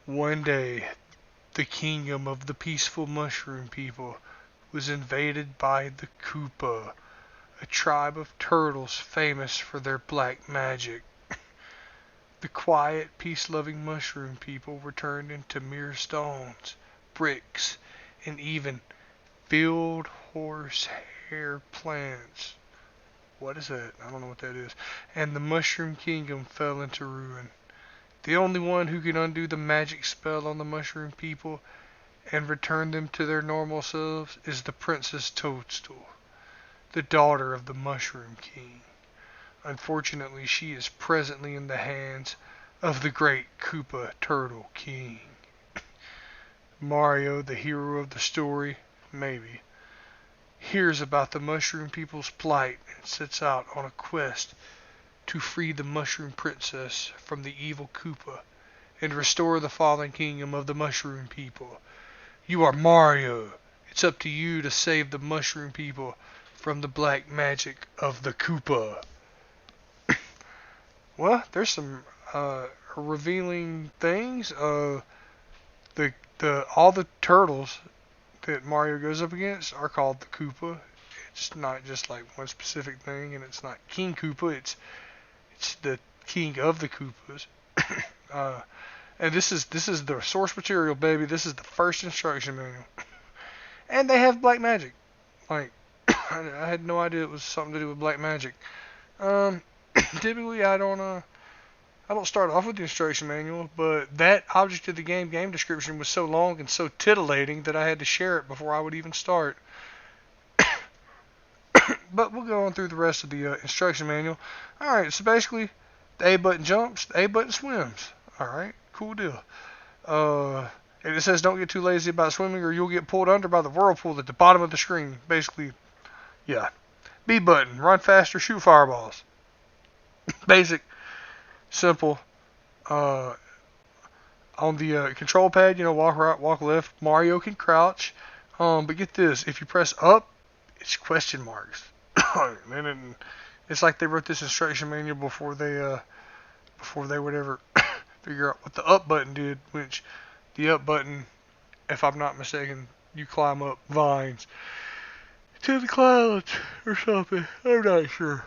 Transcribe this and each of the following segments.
One day, the kingdom of the peaceful mushroom people was invaded by the Koopa, a tribe of turtles famous for their black magic. The quiet, peace-loving mushroom people were turned into mere stones, bricks, and even field horsehair plants. What is that? I don't know what that is. And the mushroom kingdom fell into ruin. The only one who can undo the magic spell on the mushroom people and return them to their normal selves is the Princess Toadstool, the daughter of the Mushroom King. Unfortunately, she is presently in the hands of the great Koopa Turtle King. Mario, the hero of the story, maybe, hears about the Mushroom people's plight and sets out on a quest to free the Mushroom Princess from the evil Koopa and restore the fallen kingdom of the Mushroom people. You are Mario. It's up to you to save the Mushroom people from the black magic of the Koopa. Well, there's some revealing things. The all the turtles that Mario goes up against are called the Koopa. It's not just like one specific thing, and it's not King Koopa. It's the king of the Koopas. uh, and this is the source material, baby. This is the first instruction manual, and they have black magic. Like I had no idea it was something to do with black magic. Typically, I don't start off with the instruction manual, but that object of the game description was so long and so titillating that I had to share it before I would even start. But we'll go on through the rest of the instruction manual. Alright, so basically, the A button jumps, the A button swims. Alright, cool deal. And it says don't get too lazy about swimming or you'll get pulled under by the whirlpool at the bottom of the screen. Basically, yeah. B button, run faster, shoot fireballs. Basic, simple. On the control pad, walk right, walk left. Mario can crouch. But get this, if you press up, it's question marks. And it's like they wrote this instruction manual before they would ever figure out what the up button did, which the up button, if I'm not mistaken, you climb up vines to the clouds or something. I'm not sure.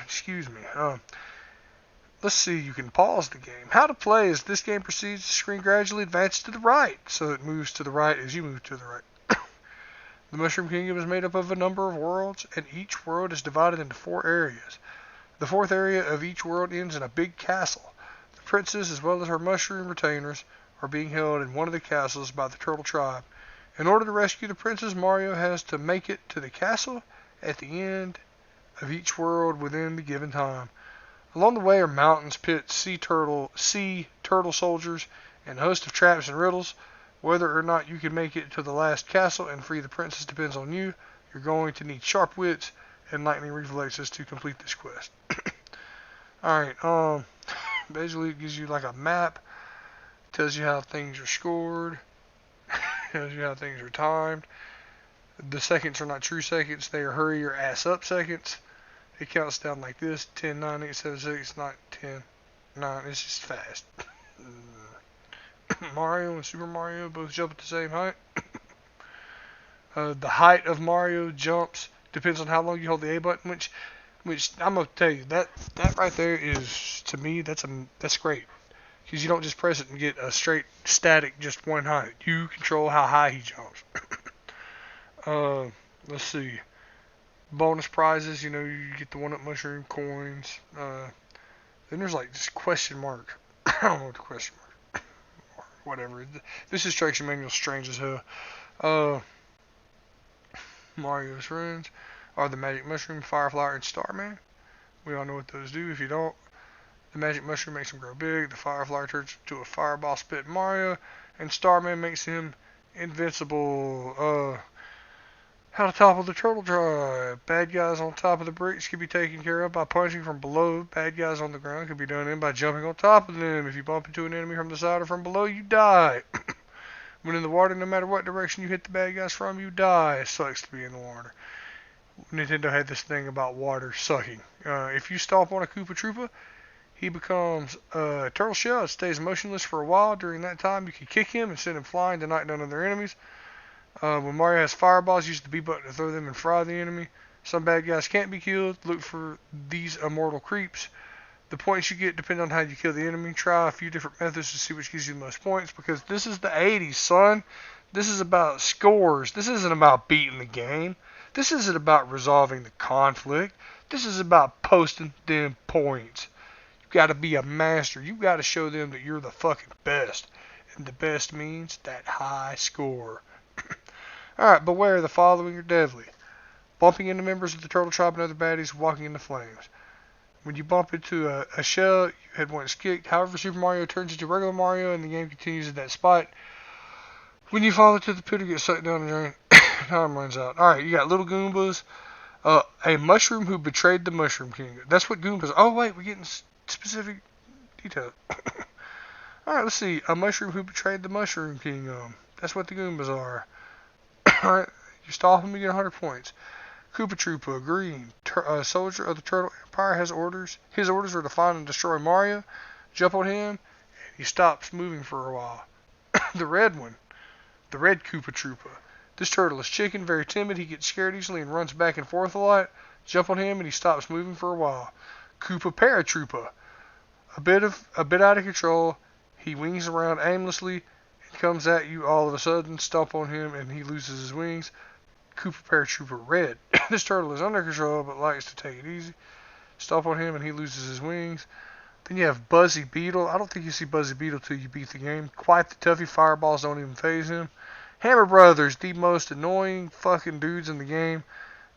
Excuse me. Let's see, you can pause the game. How to play is this game proceeds, the screen gradually advances to the right, so it moves to the right as you move to the right. The Mushroom Kingdom is made up of a number of worlds, and each world is divided into 4 areas. The 4th area of each world ends in a big castle. The princess, as well as her mushroom retainers, are being held in one of the castles by the Turtle Tribe. In order to rescue the princess, Mario has to make it to the castle at the end of each world within the given time. Along the way are mountains, pits, sea turtle soldiers, and a host of traps and riddles. Whether or not you can make it to the last castle and free the princess depends on you. You're going to need sharp wits and lightning reflexes to complete this quest. Alright, basically it gives you like a map, tells you how things are scored, tells you how things are timed. The seconds are not true seconds, they are hurry your ass up seconds. It counts down like this: 10, 9, 8, 7, 6, 9, 10, 9. It's just fast. Mario and Super Mario both jump at the same height. The height of Mario jumps depends on how long you hold the A button, which I'm gonna tell you that right there is, to me, that's great, because you don't just press it and get a straight static just one height. You control how high he jumps. Let's see. Bonus prizes, you get the 1-up mushroom coins. Then there's like this question mark. I don't know what the question mark. Whatever. This instruction manual is strange as hell. Mario's friends are the Magic Mushroom, Fireflower, and Starman. We all know what those do. If you don't, the Magic Mushroom makes him grow big. The Fireflower turns into a fireball spit Mario, and Starman makes him invincible. How to topple the Turtle Tribe. Bad guys on top of the bricks can be taken care of by punching from below. Bad guys on the ground can be done in by jumping on top of them. If you bump into an enemy from the side or from below, you die. When in the water, no matter what direction you hit the bad guys from, you die. It sucks to be in the water. Nintendo had this thing about water sucking. If you stomp on a Koopa Troopa, he becomes a turtle shell. It stays motionless for a while. During that time, you can kick him and send him flying to knock down other enemies. When Mario has fireballs, use the B button to throw them and fry the enemy. Some bad guys can't be killed. Look for these immortal creeps. The points you get depend on how you kill the enemy. Try a few different methods to see which gives you the most points, because this is the 80s, son. This is about scores. This isn't about beating the game. This isn't about resolving the conflict. This is about posting them points. You got to be a master. You got to show them that you're the fucking best. And the best means that high score. Alright, beware, the following are deadly. Bumping into members of the Turtle Tribe and other baddies, walking into flames. When you bump into a shell, your head once kicked. However, Super Mario turns into regular Mario and the game continues at that spot. When you fall into the pit or get sucked down the drain, time runs out. Alright, you got little Goombas. A mushroom who betrayed the Mushroom King. That's what Goombas. Oh, wait, we're getting specific details. Alright, let's see. A mushroom who betrayed the Mushroom King. That's what the Goombas are. Alright, you stop him, you get 100 points. Koopa Troopa, green, soldier of the Turtle Empire, has orders. His orders are to find and destroy Mario, jump on him, and he stops moving for a while. The red one, the red Koopa Troopa. This turtle is chicken, very timid. He gets scared easily and runs back and forth a lot. Jump on him and he stops moving for a while. Koopa Paratroopa, a bit out of control. He wings around aimlessly and comes at you all of a sudden. Stomp on him and he loses his wings. Koopa Paratroopa Red. This turtle is under control but likes to take it easy. Stomp on him and he loses his wings. Then you have Buzzy Beetle. I don't think you see Buzzy Beetle till you beat the game. Quite the toughie. Fireballs don't even phase him. Hammer Brothers, the most annoying fucking dudes in the game.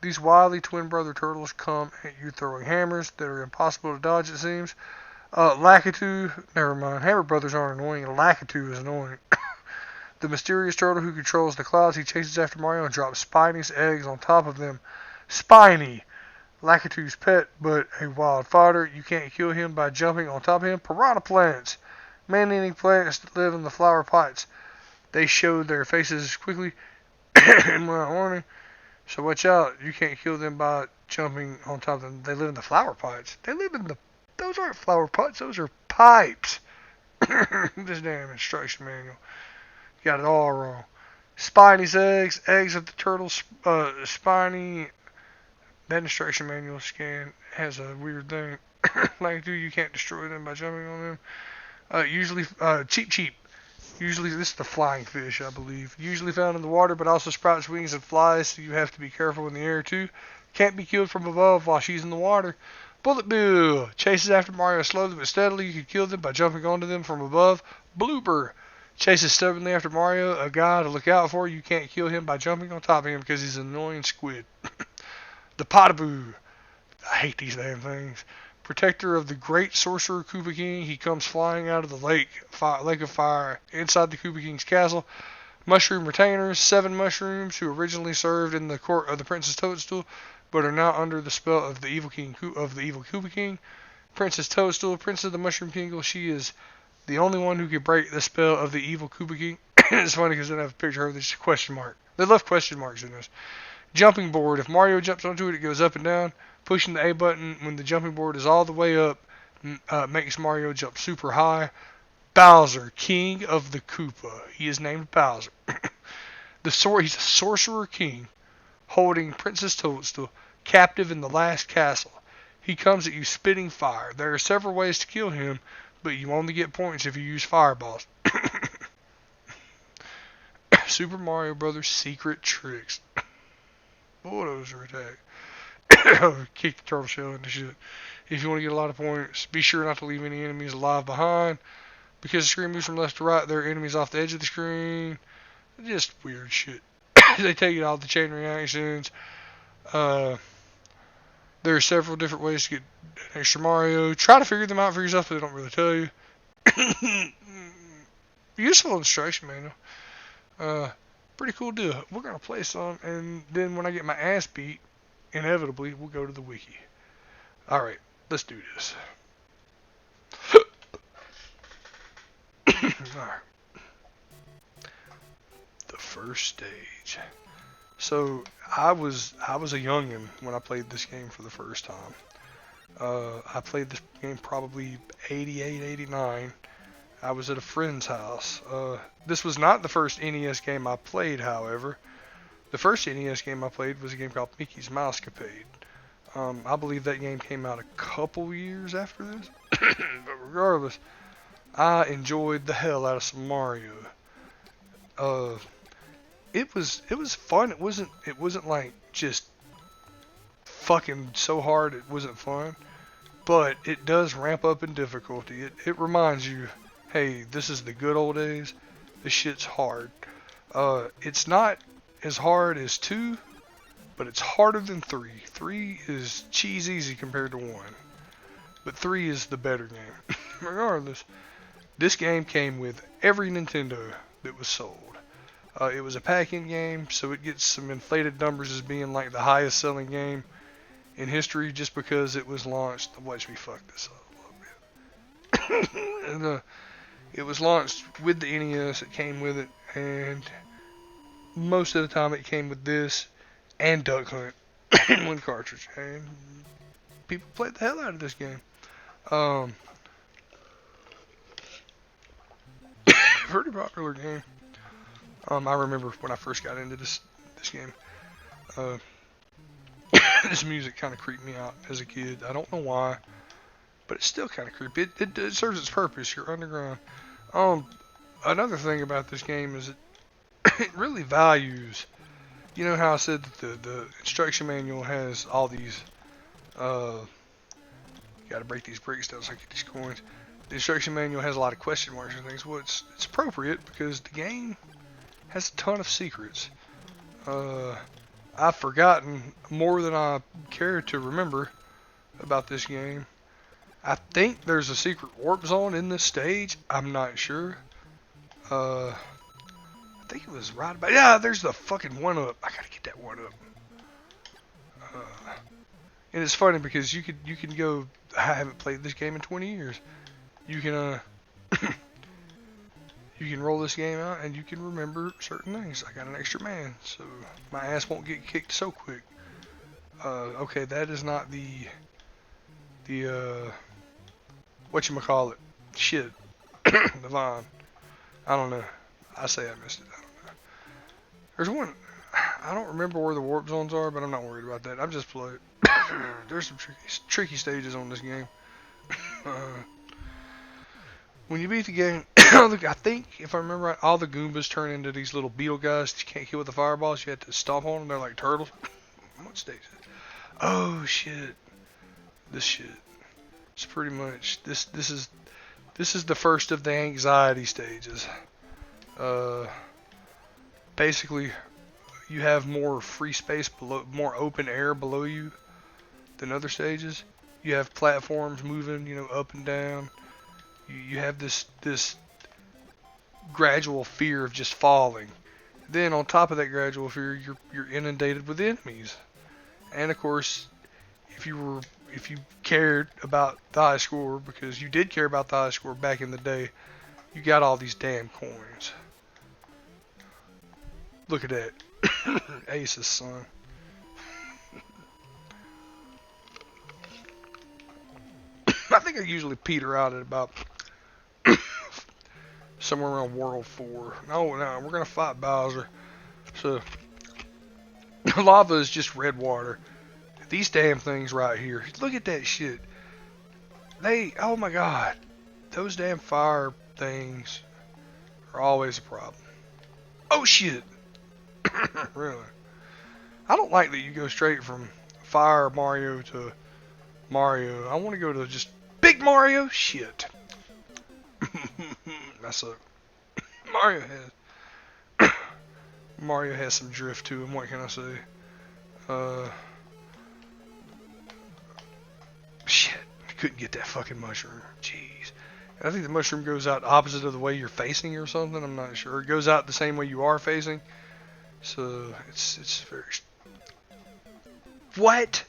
These wily twin brother turtles come at you throwing hammers that are impossible to dodge, it seems. Lakitu, never mind. Hammer Brothers aren't annoying. Lakitu is annoying. The mysterious turtle who controls the clouds. He chases after Mario and drops Spiney's eggs on top of them. Spiny, Lakitu's pet, but a wild fighter. You can't kill him by jumping on top of him. Piranha plants, man-eating plants that live in the flower pots. They show their faces quickly and without warning. So watch out. You can't kill them by jumping on top of them. They live in the flower pots. Those aren't flower pots. Those are pipes. This damn instruction manual. Got it all wrong. Spiney's eggs of the turtle. Spiny. That instruction manual scan has a weird thing. Like, dude, you can't destroy them by jumping on them. Usually, cheap. Usually, this is the flying fish, I believe. Usually found in the water, but also sprouts wings and flies, so you have to be careful in the air, too. Can't be killed from above while she's in the water. Bullet Bill chases after Mario slowly but steadily. You can kill them by jumping onto them from above. Blooper chases stubbornly after Mario, a guy to look out for. You can't kill him by jumping on top of him because he's an annoying squid. The Potaboo. I hate these damn things. Protector of the great sorcerer Koopa King. He comes flying out of the lake of fire inside the Koopa King's castle. Mushroom retainers. 7 mushrooms who originally served in the court of the Princess Toadstool, but are now under the spell of the evil Koopa King. Princess Toadstool, Princess of the Mushroom Kingdom. She is the only one who can break the spell of the evil Koopa King. It's funny because they don't have a picture of this question mark. They left question marks in this. Jumping board. If Mario jumps onto it, it goes up and down. Pushing the A button when the jumping board is all the way up makes Mario jump super high. Bowser, King of the Koopa. He is named Bowser. He's a sorcerer king holding Princess Toadstool captive in the last castle. He comes at you spitting fire. There are several ways to kill him, but you only get points if you use fireballs. Super Mario Brothers secret tricks. Bulldozer attack. Kick the turtle shell into shit. If you want to get a lot of points, be sure not to leave any enemies alive behind. Because the screen moves from left to right, there are enemies off the edge of the screen. Just weird shit. They take it all the chain reactions. There are several different ways to get an extra Mario. Try to figure them out for yourself, but they don't really tell you. Useful instruction manual. Pretty cool deal. We're going to play some, and then when I get my ass beat, inevitably, we'll go to the wiki. Alright, let's do this. Alright. The first stage. So, I was a youngin' when I played this game for the first time. I played this game probably 88, 89. I was at a friend's house. This was not the first NES game I played, however. The first NES game I played was a game called Mickey's Mousecapade. I believe that game came out a couple years after this. But regardless, I enjoyed the hell out of some Mario. It was fun. It wasn't like just fucking so hard it wasn't fun. But it does ramp up in difficulty. It reminds you, hey, this is the good old days. This shit's hard. It's not as hard as 2, but it's harder than 3. 3 is cheese easy compared to 1. But 3 is the better game. Regardless, this game came with every Nintendo that was sold. It was a pack-in game, so it gets some inflated numbers as being like the highest selling game in history just because it was launched. Watch me fuck this up a little bit. And, it was launched with the NES. It came with it, and most of the time it came with this and Duck Hunt in one cartridge. And people played the hell out of this game. Pretty popular game. I remember when I first got into this game. This music kind of creeped me out as a kid. I don't know why, but it's still kind of creepy. It serves its purpose. You're underground. Another thing about this game is it really values. You know how I said that the instruction manual has all these. You got to break these bricks down so I get these coins. The instruction manual has a lot of question marks and things. Well, it's appropriate because the game has a ton of secrets. I've forgotten more than I care to remember about this game. I think there's a secret warp zone in this stage. I'm not sure. I think it was right about... Yeah, there's the fucking 1-up. I gotta get that 1-up. And it's funny because you can go... I haven't played this game in 20 years. You can you can roll this game out and you can remember certain things. I got an extra man, so my ass won't get kicked so quick. Okay, that is not the whatchamacallit. Shit. The Vine. I don't know. I say I missed it. I don't know. There's one. I don't remember where the warp zones are, but I'm not worried about that. I've just played. There's some tricky stages on this game. When you beat the game, I think, if I remember right, all the Goombas turn into these little beetle guys that you can't kill with the fireballs. You have to stomp on them. They're like turtles. What stage is it? Oh, shit. This shit. It's pretty much... This is the first of the anxiety stages. Basically, you have more free space below, more open air below you than other stages. You have platforms moving, up and down. You have this gradual fear of just falling. Then on top of that gradual fear, you're inundated with enemies. And of course, if you cared about the high score, because you did care about the high score back in the day, you got all these damn coins. Look at that. Ace's son. I think I usually peter out at about somewhere around World 4. No, we're going to fight Bowser. So, lava is just red water. These damn things right here. Look at that shit. Oh my god. Those damn fire things are always a problem. Oh shit. Really. I don't like that you go straight from Fire Mario to Mario. I want to go to just Big Mario. Shit. I suck. Mario has some drift to him. What can I say? Shit. Couldn't get that fucking mushroom. Jeez. I think the mushroom goes out opposite of the way you're facing or something. I'm not sure. It goes out the same way you are facing. So it's very. What?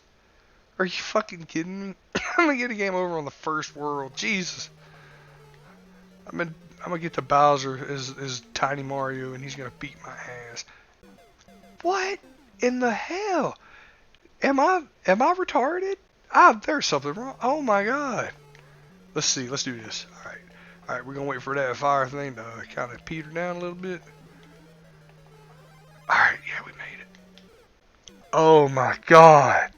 Are you fucking kidding me? I'm gonna get a game over on the first world. Jesus. I'm gonna get to Bowser as Tiny Mario, and he's gonna beat my ass. What in the hell? Am I retarded? There's something wrong. Oh my god. Let's see. Let's do this. All right. All right. We're gonna wait for that fire thing to kind of peter down a little bit. All right. Yeah, we made it. Oh my god.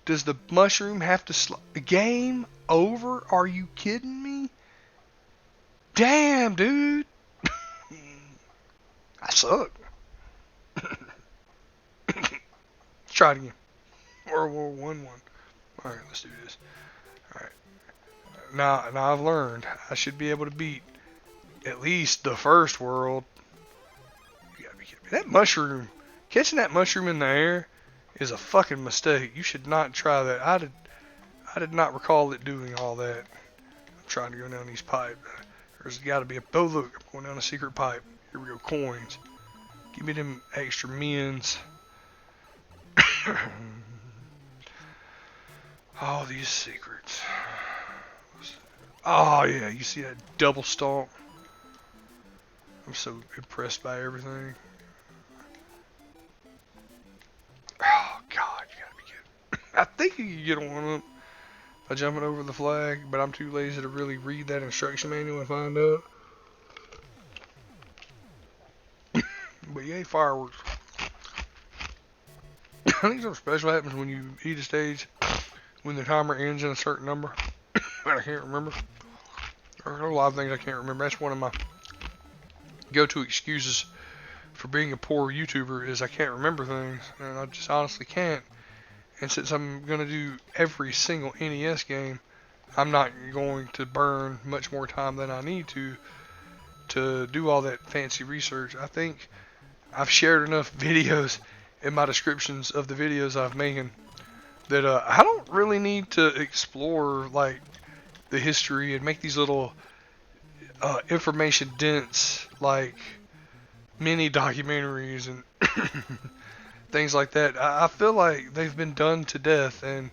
Does the mushroom have to game over? Are you kidding me? Damn, dude. I suck. Try it again. World War One. Alright, let's do this. Alright. Now I've learned I should be able to beat at least the first world. You gotta be kidding me. That mushroom, catching that mushroom in the air is a fucking mistake. You should not try that. I did not recall it doing all that. I'm trying to go down these pipes. There's gotta be a, oh look, I'm going down a secret pipe. Here we go, coins. Give me them extra mins. All these secrets. Oh yeah, you see that double stomp? I'm so impressed by everything. Oh god, you gotta be kidding. I think you can get one up by jumping over the flag, but I'm too lazy to really read that instruction manual and find out. But yay, fireworks. I think something special happens when you eat a stage when the timer ends in a certain number. But I can't remember. There's a lot of things I can't remember. That's one of my go-to excuses for being a poor YouTuber is I can't remember things. And I just honestly can't. And since I'm going to do every single NES game, I'm not going to burn much more time than I need to do all that fancy research. I think I've shared enough videos in my descriptions of the videos I've made that I don't really need to explore like the history and make these little information dense like mini documentaries and things like that. I feel like they've been done to death, and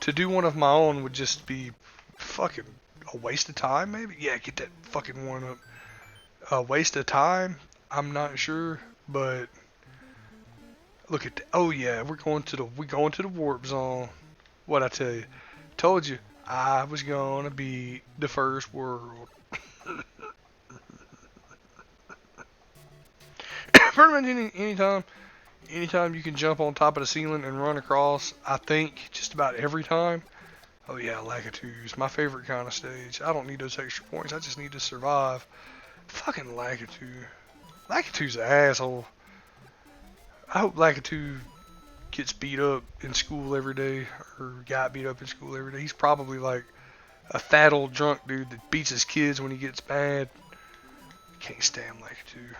to do one of my own would just be fucking a waste of time. Maybe, yeah, get that fucking one up. A waste of time, I'm not sure, but look at that. Oh yeah, we're going to the warp zone. What I tell you? Told you I was gonna be the first world. Pretty much anytime you can jump on top of the ceiling and run across, I think just about every time. Oh yeah, Lakitu's my favorite kind of stage. I don't need those extra points. I just need to survive. Fucking Lakitu. Lakitu's an asshole. I hope Lakitu gets beat up in school every day, or got beat up in school every day. He's probably like a fat old drunk dude that beats his kids when he gets mad. Can't stand Lakitu.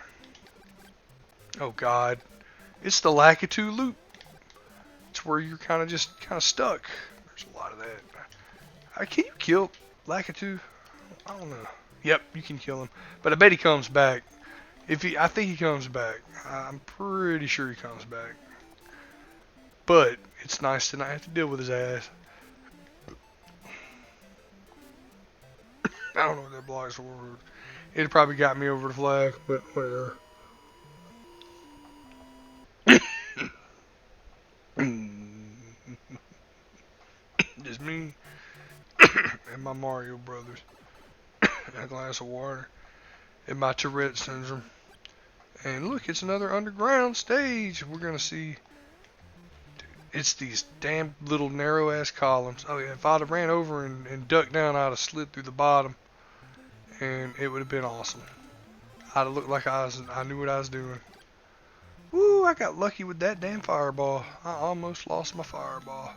Oh god. It's the Lakitu loop. It's where you're kind of stuck. There's a lot of that. Can you kill Lakitu? I don't know. Yep, you can kill him. But I bet he comes back. I think he comes back. I'm pretty sure he comes back. But it's nice to not have to deal with his ass. I don't know what that block's for. It probably got me over the flag, but whatever. Just me and my Mario brothers. A glass of water. And my Tourette syndrome. And look, it's another underground stage. We're gonna see. It's these damn little narrow ass columns. Oh yeah, if I'd have ran over and ducked down, I'd have slid through the bottom. And it would have been awesome. I'd have looked like I knew what I was doing. Woo, I got lucky with that damn fireball. I almost lost my fireball.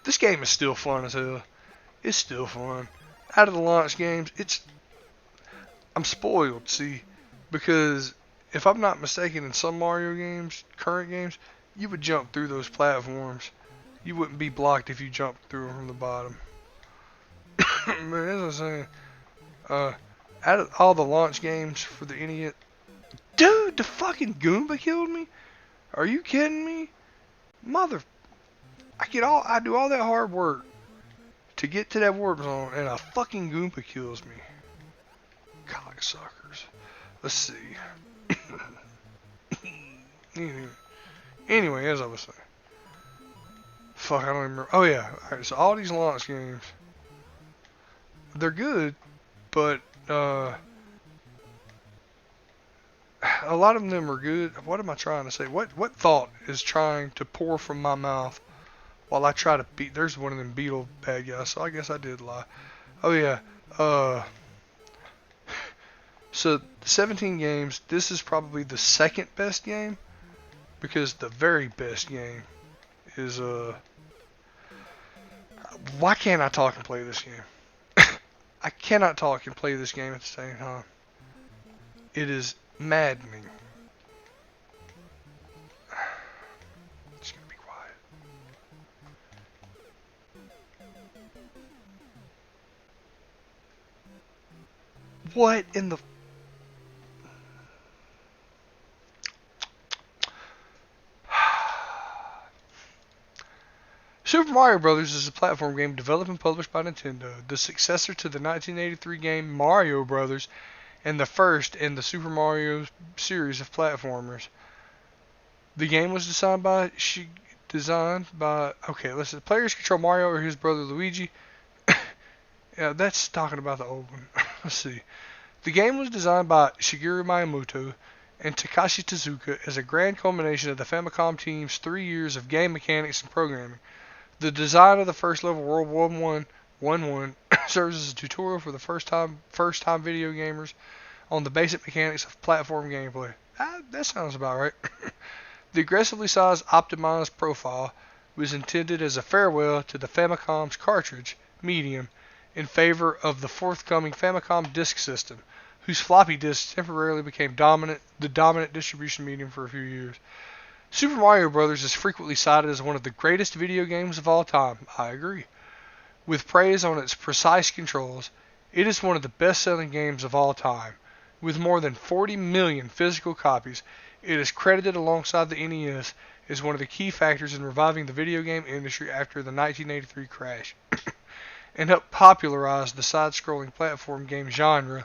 This game is still fun as hell. It's still fun. Out of the launch games, I'm spoiled, see, because if I'm not mistaken, in some Mario games, current games, you would jump through those platforms. You wouldn't be blocked if you jumped through them from the bottom. Man, as I was saying, out of all the launch games for the NES, dude, the fucking Goomba killed me. Are you kidding me, mother? I do all that hard work to get to that warp zone, and a fucking Goomba kills me. Cocksuckers. Let's see. Anyway, as I was saying. Fuck, I don't even remember. Oh yeah, alright, so all these launch games, they're good, but a lot of them are good. What am I trying to say? What thought is trying to pour from my mouth while I try to beat? There's one of them beetle bad guys, so I guess I did lie. Oh yeah, so 17 games. This is probably the second best game because the very best game is Why can't I talk and play this game? I cannot talk and play this game at the same time. It is maddening. Just gonna be quiet. What in the... Super Mario Bros. Is a platform game developed and published by Nintendo, the successor to the 1983 game Mario Bros. And the first in the Super Mario series of platformers. The game was designed by okay, listen, players control Mario or his brother Luigi. Yeah, that's talking about the old one. Let's see. The game was designed by Shigeru Miyamoto and Takashi Tezuka as a grand culmination of the Famicom team's 3 years of game mechanics and programming. The design of the first level, World 1-1-1-1, serves as a tutorial for the first time video gamers on the basic mechanics of platform gameplay. That sounds about right. The aggressively sized, optimized profile was intended as a farewell to the Famicom's cartridge medium in favor of the forthcoming Famicom Disk System, whose floppy disks temporarily became the dominant distribution medium for a few years. Super Mario Bros. Is frequently cited as one of the greatest video games of all time. I agree. With praise on its precise controls, it is one of the best-selling games of all time. With more than 40 million physical copies, it is credited alongside the NES as one of the key factors in reviving the video game industry after the 1983 crash, and helped popularize the side-scrolling platform game genre.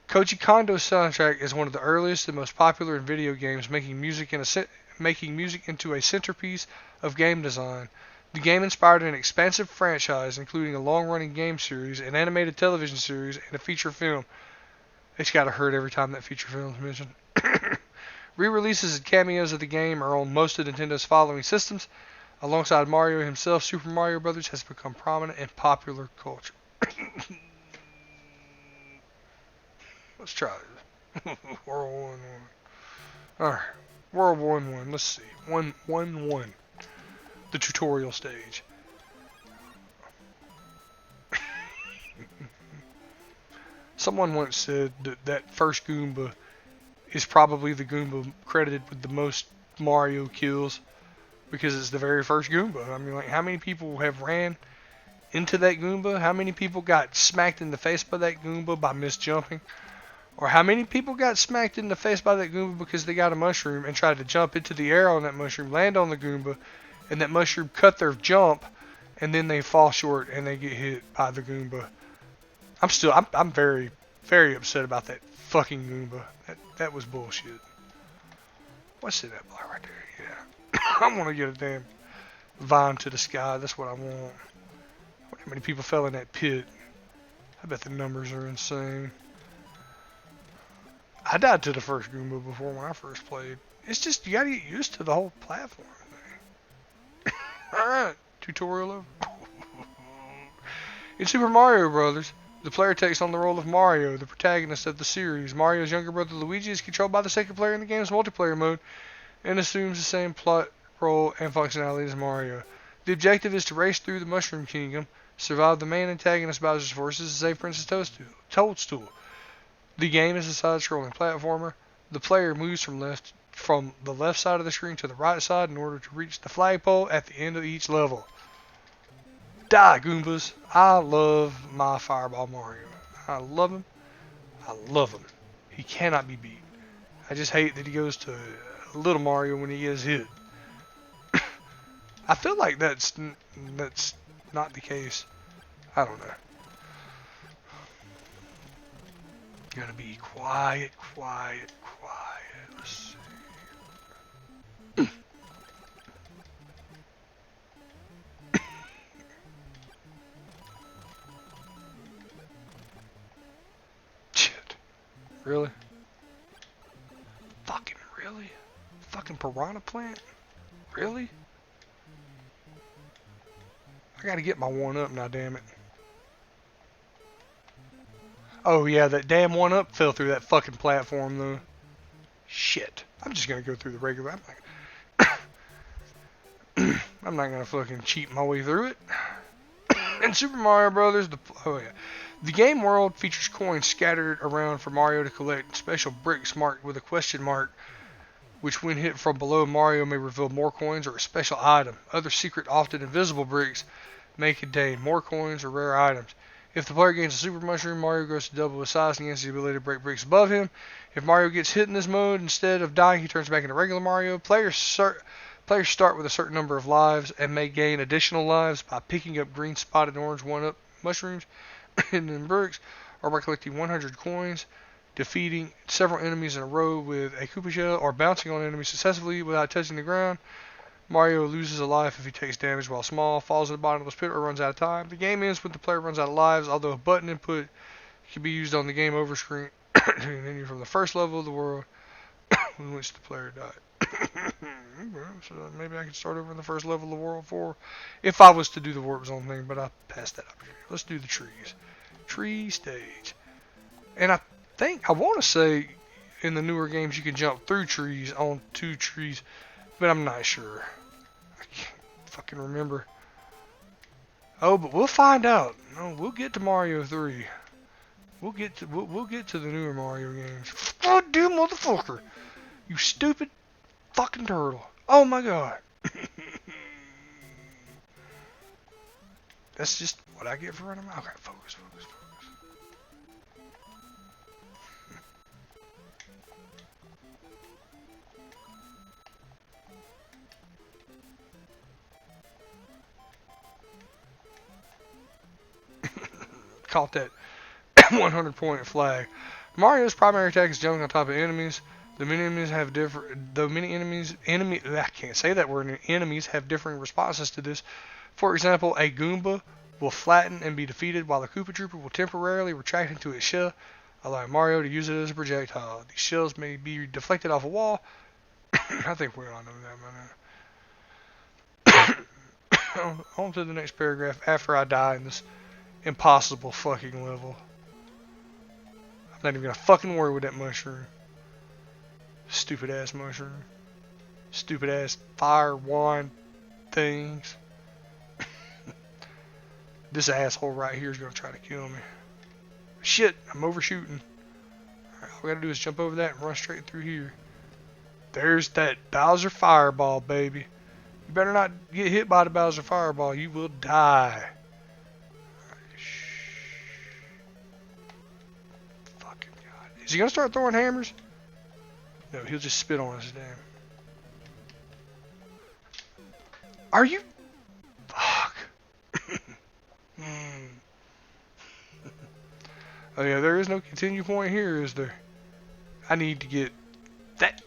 Koji Kondo's soundtrack is one of the earliest and most popular in video games, making music into a centerpiece of game design. The game inspired an expansive franchise, including a long-running game series, an animated television series, and a feature film. It's gotta hurt every time that feature film is mentioned. Re-releases and cameos of the game are on most of Nintendo's following systems. Alongside Mario himself, Super Mario Bros. Has become prominent in popular culture. Let's try this. World 1-1. Alright. World 1-1. Let's see. 1-1-1. The tutorial stage. Someone once said that first Goomba is probably the Goomba credited with the most Mario kills because it's the very first Goomba. I mean, like, how many people have ran into that Goomba? How many people got smacked in the face by that Goomba by misjumping? Or how many people got smacked in the face by that Goomba because they got a mushroom and tried to jump into the air on that mushroom, land on the Goomba, and that mushroom cut their jump, and then they fall short and they get hit by the Goomba. I'm very, very upset about that fucking Goomba. That was bullshit. What's in that block right there? Yeah. I want to get a damn vine to the sky. That's what I want. How many people fell in that pit? I bet the numbers are insane. I died to the first Goomba before when I first played. It's just, you gotta get used to the whole platform thing. Alright, tutorial over. In Super Mario Bros., the player takes on the role of Mario, the protagonist of the series. Mario's younger brother Luigi is controlled by the second player in the game's multiplayer mode and assumes the same plot, role, and functionality as Mario. The objective is to race through the Mushroom Kingdom, survive the main antagonist Bowser's forces, and save Princess Toadstool. The game is a side-scrolling platformer. The player moves from the left side of the screen to the right side in order to reach the flagpole at the end of each level. Die, Goombas! I love my Fireball Mario. I love him. I love him. He cannot be beat. I just hate that he goes to Little Mario when he gets hit. I feel like that's not the case. I don't know. Gonna be quiet. Let's see. Really? Fucking really? Fucking piranha plant? Really? I gotta get my 1-up now, damn it. Oh yeah, that damn 1-up fell through that fucking platform though. Shit. I'm just gonna go through the regular. I'm not gonna fucking cheat my way through it. In Super Mario Brothers, the game world features coins scattered around for Mario to collect. Special bricks marked with a question mark, which when hit from below Mario may reveal more coins or a special item. Other secret, often invisible bricks may contain more coins or rare items. If the player gains a super mushroom, Mario grows to double his size and gains the ability to break bricks above him. If Mario gets hit in this mode, instead of dying, he turns back into regular Mario. Players start with a certain number of lives and may gain additional lives by picking up green, spotted, orange 1-up mushrooms and bricks, or by collecting 100 coins, defeating several enemies in a row with a Koopa shell, or bouncing on enemies successfully without touching the ground. Mario loses a life if he takes damage while small, falls at the bottom of the pit, or runs out of time. The game ends when the player runs out of lives, although a button input can be used on the game over screen to continue from the first level of the world in which the player died. So maybe I can start over in the first level of World 4 if I was to do the warp zone thing, but I passed that up here. Let's do the trees. Tree stage. And I want to say in the newer games you can jump through trees onto trees, but I'm not sure. I can't fucking remember. Oh, but we'll find out. No, we'll get to Mario 3. We'll get to the newer Mario games. Oh, damn motherfucker! You stupid fucking turtle! Oh my god! That's just what I get for running. Okay, focus. Caught that 100-point flag. Mario's primary attack is jumping on top of enemies. Enemies have differing responses to this. For example, a Goomba will flatten and be defeated, while a Koopa Trooper will temporarily retract into its shell, allowing Mario to use it as a projectile. These shells may be deflected off a wall. I think we all know that by now. On to the next paragraph after I die in this impossible fucking level. I'm not even gonna fucking worry with that mushroom. Stupid ass mushroom. Stupid ass fire wand things. This asshole right here is gonna try to kill me. Shit, I'm overshooting. Alright, all we gotta do is jump over that and run straight through here. There's that Bowser fireball, baby. You better not get hit by the Bowser fireball. You will die. Fucking god. Is he gonna start throwing hammers? No, he'll just spit on us, damn. Are you? Fuck. Oh yeah, there is no continue point here, is there? I need to get that.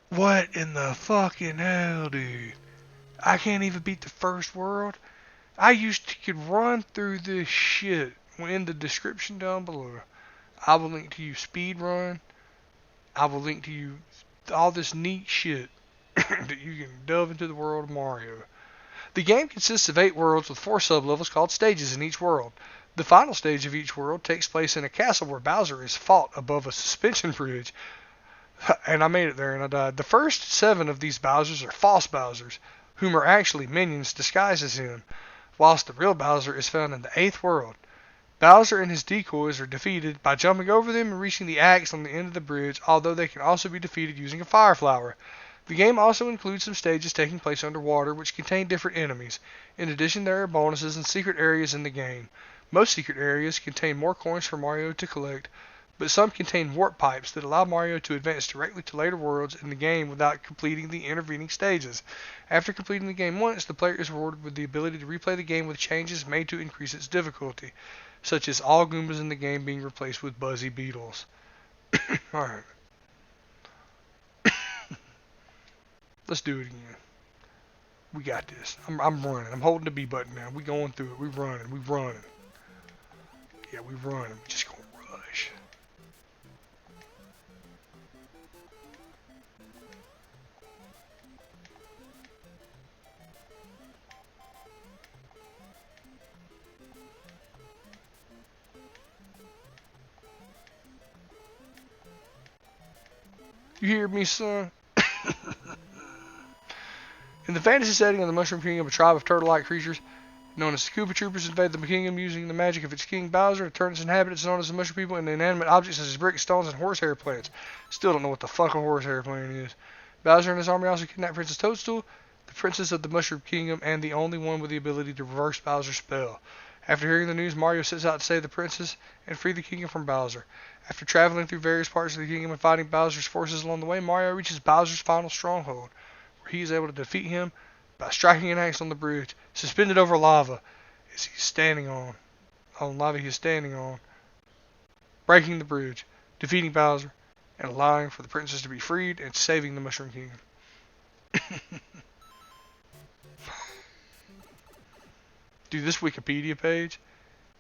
What in the fucking hell, dude? I can't even beat the first world. I used to could run through this shit in the description down below. I will link to you speed run. I will link to you all this neat shit that you can delve into the world of Mario. The game consists of 8 worlds with 4 sub-levels called stages in each world. The final stage of each world takes place in a castle where Bowser is fought above a suspension bridge. And I made it there and I died. The first 7 of these Bowsers are false Bowsers, whom are actually minions disguised as him, whilst the real Bowser is found in the 8th world. Bowser and his decoys are defeated by jumping over them and reaching the axe on the end of the bridge, although they can also be defeated using a fire flower. The game also includes some stages taking place underwater, which contain different enemies. In addition, there are bonuses and secret areas in the game. Most secret areas contain more coins for Mario to collect, but some contain warp pipes that allow Mario to advance directly to later worlds in the game without completing the intervening stages. After completing the game once, the player is rewarded with the ability to replay the game with changes made to increase its difficulty, such as all Goombas in the game being replaced with Buzzy Beetles. Alright. Let's do it again. We got this. I'm running. I'm holding the B button now. We going through it. We running. Yeah, we run. We just gonna rush. You hear me, son? In the fantasy setting of the Mushroom Kingdom, a tribe of turtle-like creatures known as the Koopa Troopers invade the kingdom using the magic of its king Bowser to turn its inhabitants known as the Mushroom People into inanimate objects such as bricks, stones, and horsehair plants. Still don't know what the fuck a horsehair plant is. Bowser and his army also kidnap Princess Toadstool, the princess of the Mushroom Kingdom and the only one with the ability to reverse Bowser's spell. After hearing the news, Mario sets out to save the princess and free the kingdom from Bowser. After traveling through various parts of the kingdom and fighting Bowser's forces along the way, Mario reaches Bowser's final stronghold, where he is able to defeat him by striking an axe on the bridge, suspended over lava, as he's standing on lava he is standing on, breaking the bridge, defeating Bowser, and allowing for the princess to be freed and saving the Mushroom Kingdom. Dude, this Wikipedia page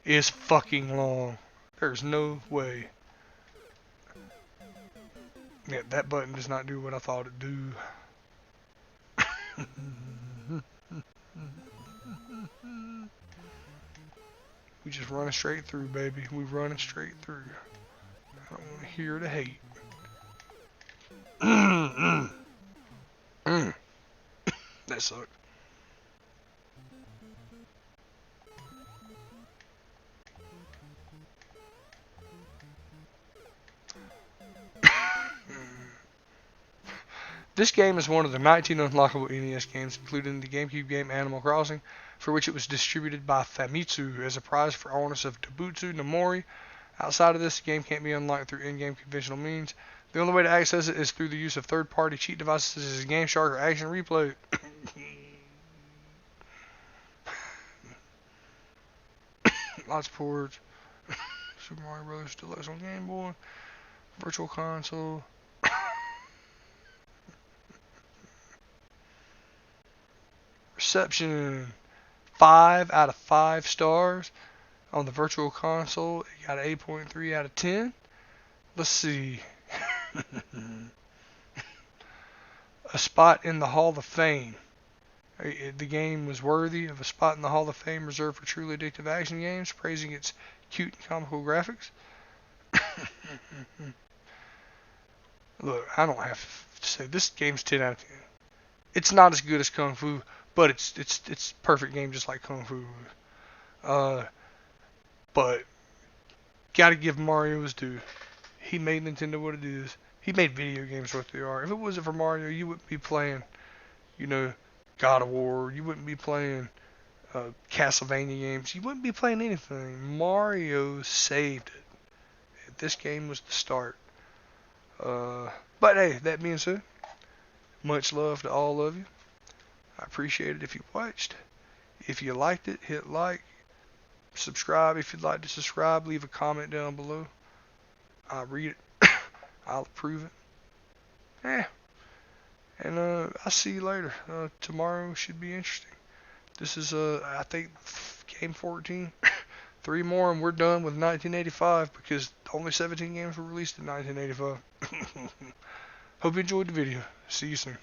is fucking long. There's no way. Yeah, that button does not do what I thought it'd do. We just running straight through, baby. We running straight through. I don't want to hear the hate. That sucked. This game is one of the 19 unlockable NES games included in the GameCube game Animal Crossing, for which it was distributed by Famitsu as a prize for owners of Dobutsu no Mori. Outside of this, the game can't be unlocked through in-game conventional means. The only way to access it is through the use of third-party cheat devices such as Game Shark or Action Replay. Lots of ports. Super Mario Bros. Deluxe on Game Boy. Virtual Console. Reception 5 out of 5 stars. On the Virtual Console, it got an 8.3 out of 10. Let's see. A spot in the Hall of Fame. The game was worthy of a spot in the Hall of Fame reserved for truly addictive action games, praising its cute and comical graphics. Look, I don't have to say this game's 10 out of 10. It's not as good as Kung Fu, but it's perfect game just like Kung Fu. But gotta give Mario his due. He made Nintendo what it is. He made video games what they are. If it wasn't for Mario, you wouldn't be playing, God of War. You wouldn't be playing Castlevania games. You wouldn't be playing anything. Mario saved it. This game was the start. But hey, that being said, much love to all of you. I appreciate it if you watched. If you liked it, hit like. Subscribe if you'd like to subscribe. Leave a comment down below. I'll read it. I'll approve it. Yeah. And I'll see you later. Tomorrow should be interesting. This is, I think, game 14. 3 more and we're done with 1985 because only 17 games were released in 1985. Hope you enjoyed the video. See you soon.